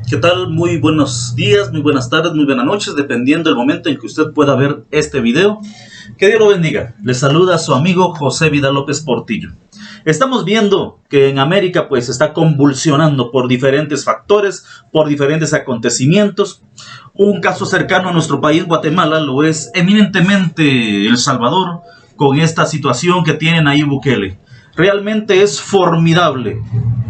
¿Qué tal? Muy buenos días, muy buenas tardes, muy buenas noches, dependiendo del momento en que usted pueda ver este video. Que Dios lo bendiga. Le saluda su amigo José Vidal López Portillo. Estamos viendo que en América pues está convulsionando por diferentes factores, por diferentes acontecimientos. Un caso cercano a nuestro país, Guatemala, lo es eminentemente El Salvador, con esta situación que tiene Nayib Bukele. Realmente es formidable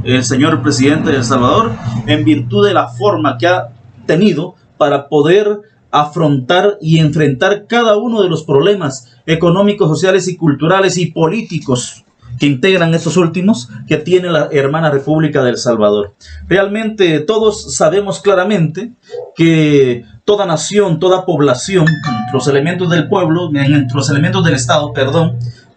el señor presidente de El Salvador en virtud de la forma que ha tenido para poder afrontar y enfrentar cada uno de los problemas económicos, sociales y culturales y políticos que integran estos últimos que tiene la hermana República de El Salvador. Realmente todos sabemos claramente que toda nación, toda población, entre los elementos del pueblo, entre los elementos del Estado,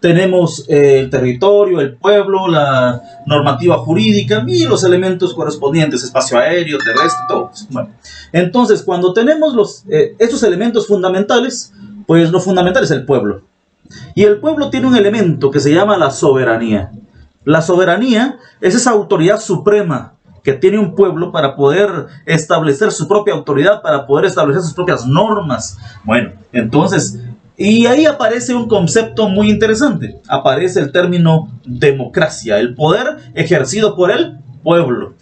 tenemos el territorio, el pueblo, la normativa jurídica y los elementos correspondientes, espacio aéreo, terrestre, todo. Bueno, entonces, cuando tenemos estos elementos fundamentales, pues lo fundamental es el pueblo. Y el pueblo tiene un elemento que se llama la soberanía. La soberanía es esa autoridad suprema que tiene un pueblo para poder establecer su propia autoridad, para poder establecer sus propias normas. Bueno, entonces, y ahí aparece un concepto muy interesante. Aparece el término democracia, el poder ejercido por el pueblo,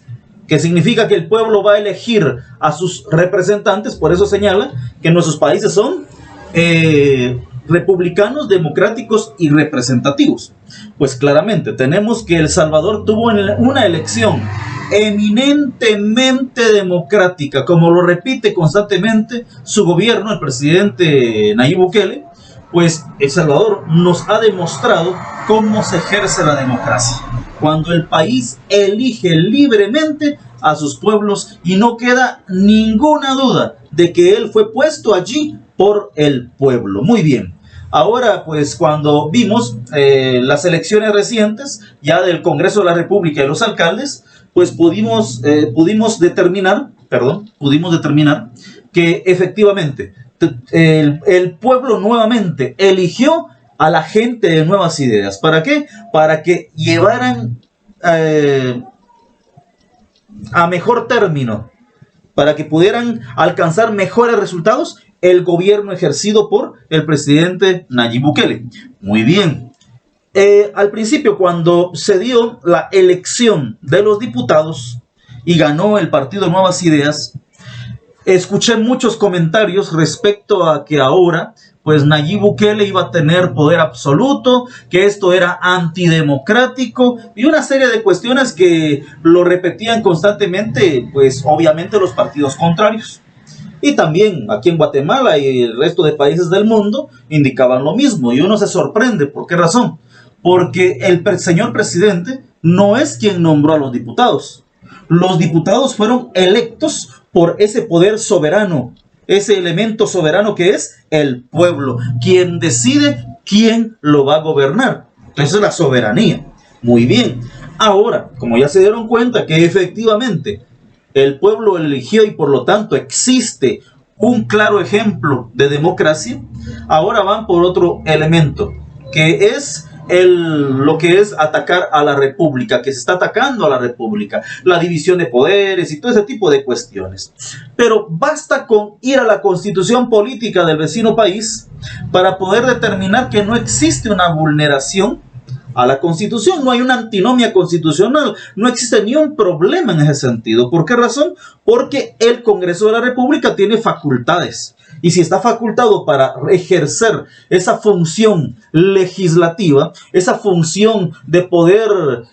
que significa que el pueblo va a elegir a sus representantes. Por eso señala que nuestros países son republicanos, democráticos y representativos. Pues claramente tenemos que El Salvador tuvo una elección eminentemente democrática, como lo repite constantemente su gobierno, el presidente Nayib Bukele. Pues El Salvador nos ha demostrado cómo se ejerce la democracia, cuando el país elige libremente a sus pueblos y no queda ninguna duda de que él fue puesto allí por el pueblo. Muy bien. Ahora, pues cuando vimos las elecciones recientes ya del Congreso de la República y los alcaldes, pues pudimos determinar que efectivamente el pueblo nuevamente eligió a la gente de nuevas ideas. ¿Para qué? Para que llevaran a mejor término, para que pudieran alcanzar mejores resultados el gobierno ejercido por el presidente Nayib Bukele. Muy bien. Al principio, cuando se dio la elección de los diputados y ganó el partido Nuevas Ideas, escuché muchos comentarios respecto a que ahora pues Nayib Bukele iba a tener poder absoluto, que esto era antidemocrático y una serie de cuestiones que lo repetían constantemente, pues obviamente los partidos contrarios. Y también aquí en Guatemala y el resto de países del mundo indicaban lo mismo. Y uno se sorprende. ¿Por qué razón? Porque el señor presidente no es quien nombró a los diputados. Los diputados fueron electos por ese poder soberano, ese elemento soberano que es el pueblo, quien decide quién lo va a gobernar. Entonces es la soberanía. Muy bien. Ahora, como ya se dieron cuenta que efectivamente el pueblo eligió y por lo tanto existe un claro ejemplo de democracia, ahora van por otro elemento, que es lo que es atacar a la república, que se está atacando a la república, la división de poderes y todo ese tipo de cuestiones. Pero basta con ir a la constitución política del vecino país para poder determinar que no existe una vulneración a la Constitución, no hay una antinomia constitucional, no existe ni un problema en ese sentido. ¿Por qué razón? Porque el Congreso de la República tiene facultades, y si está facultado para ejercer esa función legislativa, esa función de poder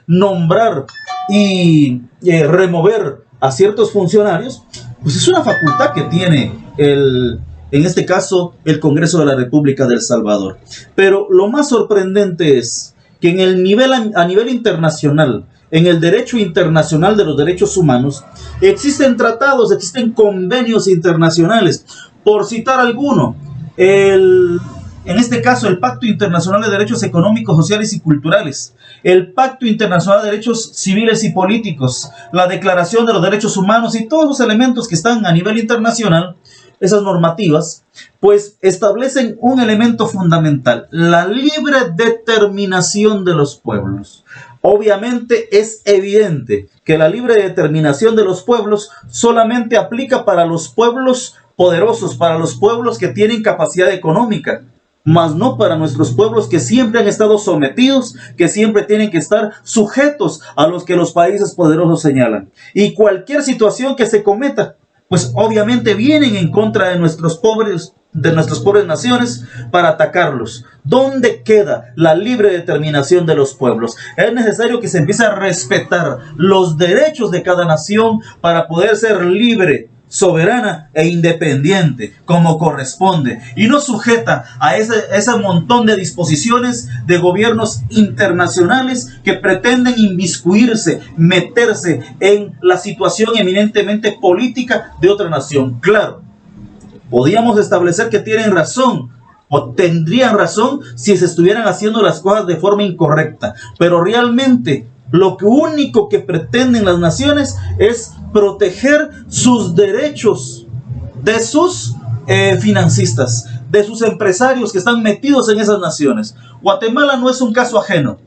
nombrar y remover a ciertos funcionarios, pues es una facultad que tiene en este caso el Congreso de la República de El Salvador. Pero lo más sorprendente es que a nivel internacional, en el derecho internacional de los derechos humanos, existen tratados, existen convenios internacionales. Por citar alguno, en este caso el Pacto Internacional de Derechos Económicos, Sociales y Culturales, el Pacto Internacional de Derechos Civiles y Políticos, la Declaración de los Derechos Humanos y todos los elementos que están a nivel internacional, esas normativas, pues establecen un elemento fundamental: la libre determinación de los pueblos. Obviamente es evidente que la libre determinación de los pueblos solamente aplica para los pueblos poderosos, para los pueblos que tienen capacidad económica, mas no para nuestros pueblos que siempre han estado sometidos, que siempre tienen que estar sujetos a los que los países poderosos señalan. Y cualquier situación que se cometa, pues obviamente vienen en contra de nuestras pobres naciones para atacarlos. ¿Dónde queda la libre determinación de los pueblos? Es necesario que se empiece a respetar los derechos de cada nación para poder ser libre, soberana e independiente como corresponde, y no sujeta a ese montón de disposiciones de gobiernos internacionales que pretenden inmiscuirse, meterse en la situación eminentemente política de otra nación. Claro, podíamos establecer que tienen razón o tendrían razón si se estuvieran haciendo las cosas de forma incorrecta, pero realmente lo único que pretenden las naciones es proteger sus derechos de sus financistas, de sus empresarios que están metidos en esas naciones. Guatemala no es un caso ajeno.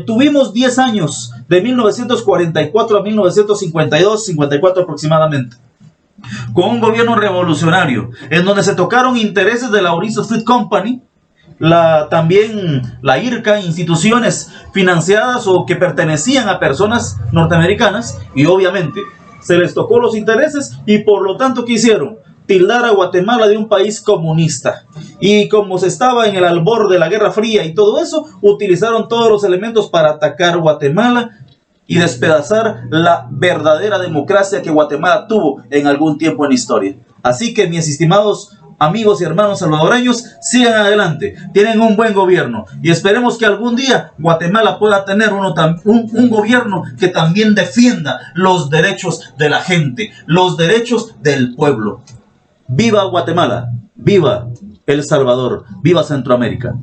Tuvimos 10 años, de 1944 a 1952, 54 aproximadamente, con un gobierno revolucionario, en donde se tocaron intereses de la Mauricio Fruit Company, también la IRCA, instituciones financiadas o que pertenecían a personas norteamericanas, y obviamente se les tocó los intereses y por lo tanto ¿qué hicieron? Tildar a Guatemala de un país comunista. Y como se estaba en el albor de la Guerra Fría y todo eso, utilizaron todos los elementos para atacar Guatemala y despedazar la verdadera democracia que Guatemala tuvo en algún tiempo en la historia. Así que, mis estimados amigos y hermanos salvadoreños, sigan adelante, tienen un buen gobierno y esperemos que algún día Guatemala pueda tener un gobierno que también defienda los derechos de la gente, los derechos del pueblo. ¡Viva Guatemala! ¡Viva El Salvador! ¡Viva Centroamérica!